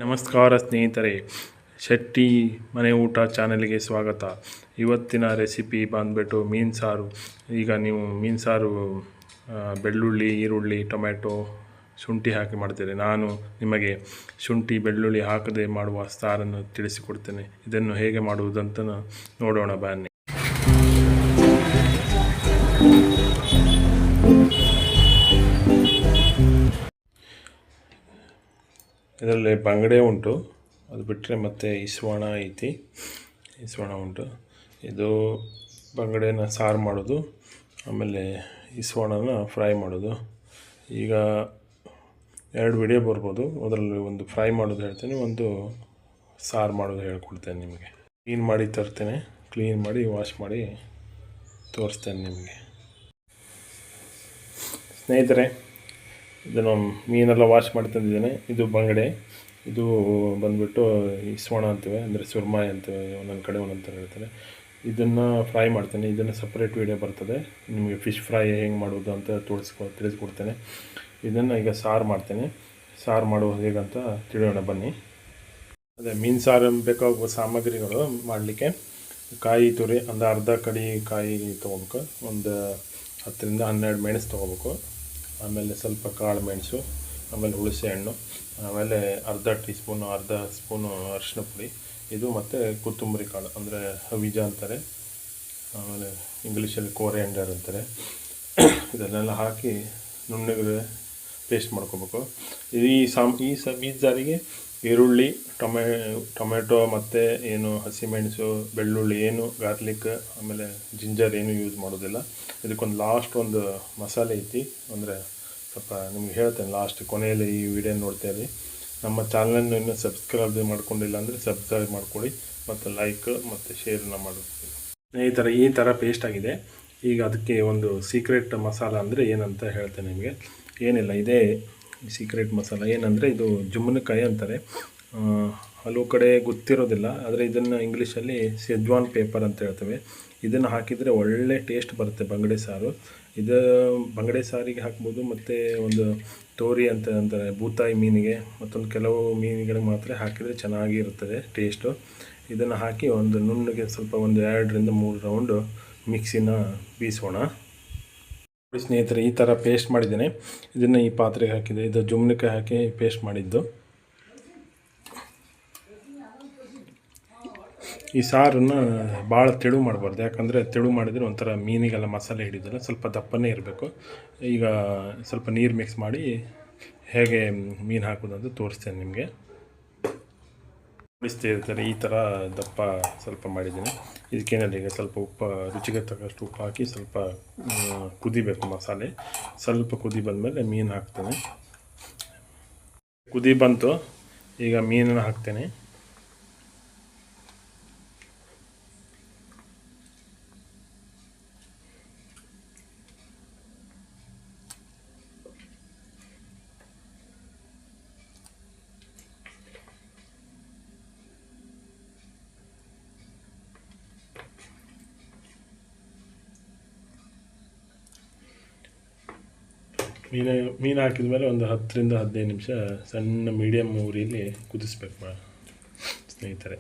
ನಮಸ್ಕಾರ ಸ್ನೇಹಿತರೆ, ಶೆಟ್ಟಿ ಮನೆ ಊಟ ಚಾನೆಲ್ಗೆ ಸ್ವಾಗತ. ಇವತ್ತಿನ ರೆಸಿಪಿ ಬಂದುಬಿಟ್ಟು ಮೀನು ಸಾರು. ಈಗ ನೀವು ಮೀನು ಸಾರು ಬೆಳ್ಳುಳ್ಳಿ, ಈರುಳ್ಳಿ, ಟೊಮೆಟೊ, ಶುಂಠಿ ಹಾಕಿ ಮಾಡ್ತೀರಿ. ನಾನು ನಿಮಗೆ ಶುಂಠಿ ಬೆಳ್ಳುಳ್ಳಿ ಹಾಕದೆ ಮಾಡುವ ಸಾರನ್ನು ತಿಳಿಸಿಕೊಡ್ತೇನೆ. ಇದನ್ನು ಹೇಗೆ ಮಾಡುವುದಂತ ನೋಡೋಣ ಬನ್ನಿ. ಇದರಲ್ಲಿ ಬಂಗಡೆ ಉಂಟು, ಅದು ಬಿಟ್ಟರೆ ಮತ್ತು ಇಸ್ವಾಣ ಐತಿ. ಇಸ್ವಾಣ ಉಂಟು. ಇದು ಬಂಗಡೆನ ಸಾರು ಮಾಡೋದು, ಆಮೇಲೆ ಇಸ್ವಾಣನ ಫ್ರೈ ಮಾಡೋದು. ಈಗ 2 ವಿಡಿಯೋ ಬರ್ಬೋದು. ಅದರಲ್ಲಿ ಒಂದು ಫ್ರೈ ಮಾಡೋದು ಹೇಳ್ತೇನೆ, ಒಂದು ಸಾರು ಮಾಡೋದು ಹೇಳ್ಕೊಡ್ತೇನೆ ನಿಮಗೆ. ಕ್ಲೀನ್ ಮಾಡಿ ತರ್ತೇನೆ, ಕ್ಲೀನ್ ಮಾಡಿ ವಾಶ್ ಮಾಡಿ ತೋರಿಸ್ತೇನೆ ನಿಮಗೆ. ಸ್ನೇಹಿತರೆ, ಇದನ್ನು ಮೀನೆಲ್ಲ ವಾಶ್ ಮಾಡಿ ತಂದಿದ್ದೇನೆ. ಇದು ಬಂಗಡೆ, ಇದು ಬಂದುಬಿಟ್ಟು ಇಸ್ವಾಣ ಅಂತೀವಿ, ಅಂದರೆ ಸುರ್ಮಾಯಿ ಅಂತೀವಿ, ಒಂದೊಂದು ಕಡೆ ಒಂದೊಂದು ಥರ ಹೇಳ್ತಾರೆ. ಇದನ್ನು ಫ್ರೈ ಮಾಡ್ತೇನೆ. ಇದನ್ನು ಸಪ್ರೇಟ್ ವೀಡಿಯೋ ಬರ್ತದೆ, ನಿಮಗೆ ಫಿಶ್ ಫ್ರೈ ಹೆಂಗೆ ಮಾಡೋದು ಅಂತ ತಿಳಿಸ್ಕೊಡ್ತೇನೆ. ಇದನ್ನು ಈಗ ಸಾರು ಮಾಡ್ತೇನೆ. ಸಾರು ಮಾಡೋದು ಹೇಗಂತ ತಿಳಿಯೋಣ ಬನ್ನಿ. ಅದೇ ಮೀನು ಸಾರು ಬೇಕಾಗುವ ಸಾಮಗ್ರಿಗಳು ಮಾಡಲಿಕ್ಕೆ: ಕಾಯಿ ತುರಿ ಒಂದು ಅರ್ಧ ಕಡಿ ಕಾಯಿ ತೊಗೋಬೇಕು, ಒಂದು 10ರಿಂದ 12 ಮೆಣಸು ತೊಗೋಬೇಕು, ಆಮೇಲೆ ಸ್ವಲ್ಪ ಕಾಳು ಮೆಣಸು, ಆಮೇಲೆ ಹುಣಸೆ ಹಣ್ಣು, ಆಮೇಲೆ ಅರ್ಧ ಸ್ಪೂನು ಅರಿಶಿನ ಪುಡಿ, ಇದು ಮತ್ತು ಕೊತ್ತಂಬರಿ ಕಾಳು ಅಂದರೆ ಹವಿಜ ಅಂತಾರೆ, ಆಮೇಲೆ ಇಂಗ್ಲೀಷಲ್ಲಿ ಕೋರಿಯಾಂಡರ್ ಅಂತಾರೆ. ಇದನ್ನೆಲ್ಲ ಹಾಕಿ ನುಣ್ಣಗೆ ಪೇಸ್ಟ್ ಮಾಡ್ಕೋಬೇಕು. ಈ ಸಾರಿಗೆ ಈರುಳ್ಳಿ, ಟೊಮೆಟೊ ಮತ್ತು ಹಸಿಮೆಣಸು, ಬೆಳ್ಳುಳ್ಳಿ, ಗಾರ್ಲಿಕ್, ಆಮೇಲೆ ಜಿಂಜರ್ ಯೂಸ್ ಮಾಡೋದಿಲ್ಲ. ಇದಕ್ಕೊಂದು ಲಾಸ್ಟ್ ಒಂದು ಮಸಾಲೆ ಐತಿ, ಅಂದರೆ ಸ್ವಲ್ಪ ನಿಮ್ಗೆ ಹೇಳ್ತೇನೆ ಲಾಸ್ಟ್ ಕೊನೆಯಲ್ಲಿ. ಈ ವಿಡಿಯೋ ನೋಡ್ತಾ ಇರಿ. ನಮ್ಮ ಚಾನಲನ್ನು ಇನ್ನೂ ಸಬ್ಸ್ಕ್ರೈಬ್ ಮಾಡ್ಕೊಂಡಿಲ್ಲ ಅಂದರೆ ಸಬ್ಸ್ಕ್ರೈಬ್ ಮಾಡ್ಕೊಳ್ಳಿ, ಮತ್ತು ಲೈಕ್ ಮತ್ತು ಶೇರನ್ನ ಮಾಡ್ತೀವಿ. ಸ್ನೇಹಿತರೆ, ಈ ಥರ ಪೇಸ್ಟ್ ಆಗಿದೆ. ಈಗ ಅದಕ್ಕೆ ಒಂದು ಸೀಕ್ರೆಟ್ ಮಸಾಲ ಅಂದರೆ ಏನಂತ ಹೇಳ್ತೇನೆ ನಿಮಗೆ. ಏನಿಲ್ಲ, ಇದೇ ಸೀಕ್ರೆಟ್ ಮಸಾಲ. ಏನಂದರೆ ಇದು ಜುಮ್ಮನಕಾಯಿ ಅಂತಾರೆ, ಹಲವು ಕಡೆ ಗೊತ್ತಿರೋದಿಲ್ಲ. ಆದರೆ ಇದನ್ನು ಇಂಗ್ಲೀಷಲ್ಲಿ ಸೆಜ್ವಾನ್ ಪೇಪರ್ ಅಂತ ಹೇಳ್ತೇವೆ. ಇದನ್ನು ಹಾಕಿದರೆ ಒಳ್ಳೆ ಟೇಸ್ಟ್ ಬರುತ್ತೆ ಬಂಗಡೆ ಸಾರು. ಇದು ಬಂಗಡೆ ಸಾರಿಗೆ ಹಾಕ್ಬೋದು, ಮತ್ತು ಒಂದು ತೋರಿ ಅಂತ ಅಂತಾರೆ ಬೂತಾಯಿ ಮೀನಿಗೆ, ಮತ್ತೊಂದು ಕೆಲವು ಮೀನುಗಳಿಗೆ ಮಾತ್ರ ಹಾಕಿದರೆ ಚೆನ್ನಾಗಿ ಇರ್ತದೆ ಟೇಸ್ಟು. ಇದನ್ನು ಹಾಕಿ ಒಂದು ನುಣ್ಣಗೆ ಸ್ವಲ್ಪ ಒಂದು 2ರಿಂದ 3 ರೌಂಡು ಮಿಕ್ಸಿನ ಬೀಸೋಣ. ಸ್ನೇಹಿತರೆ, ಈ ಥರ ಪೇಸ್ಟ್ ಮಾಡಿದ್ದೇನೆ. ಇದನ್ನು ಈ ಪಾತ್ರೆಗೆ ಹಾಕಿದೆ. ಇದು ಜುಮ್ಮನಕಾಯಿ ಹಾಕಿ ಪೇಸ್ಟ್ ಮಾಡಿದ್ದು. ಈ ಸಾರನ್ನು ಭಾಳ ತೆಳು ಮಾಡಬಾರ್ದು, ಯಾಕಂದರೆ ತೆಳು ಮಾಡಿದರೆ ಒಂಥರ ಮೀನಿಗೆಲ್ಲ ಮಸಾಲೆ ಹಿಡಿಯೋದಿಲ್ಲ, ಸ್ವಲ್ಪ ದಪ್ಪನೇ ಇರಬೇಕು. ಈಗ ಸ್ವಲ್ಪ ನೀರು ಮಿಕ್ಸ್ ಮಾಡಿ ಹೇಗೆ ಮೀನು ಹಾಕೋದು ಅಂತ ತೋರಿಸ್ತೇನೆ ನಿಮಗೆ. ಬಿಡಿಸ್ತಾ ಇರ್ತಾರೆ, ಈ ಥರ ದಪ್ಪ ಸ್ವಲ್ಪ ಮಾಡಿದ್ದೀನಿ. ಇದಕ್ಕೇನಿಲ್ಲ, ಈಗ ಸ್ವಲ್ಪ ಉಪ್ಪು, ರುಚಿಗೆ ತಕ್ಕಷ್ಟು ಉಪ್ಪು ಹಾಕಿ ಸ್ವಲ್ಪ ಕುದಿಬೇಕು ಮಸಾಲೆ. ಸ್ವಲ್ಪ ಕುದಿ ಬಂದಮೇಲೆ ಮೀನು ಹಾಕ್ತೇನೆ. ಕುದಿ ಬಂತು, ಈಗ ಮೀನನ್ನು ಹಾಕ್ತೇನೆ. ಮೀನು ಹಾಕಿದ ಮೇಲೆ ಒಂದು 10ರಿಂದ 15 ನಿಮಿಷ ಸಣ್ಣ ಮೀಡಿಯಮ್ ಉರಿಯಲ್ಲಿ ಕುದಿಸ್ಬೇಕು ಸ್ನೇಹಿತರೆ.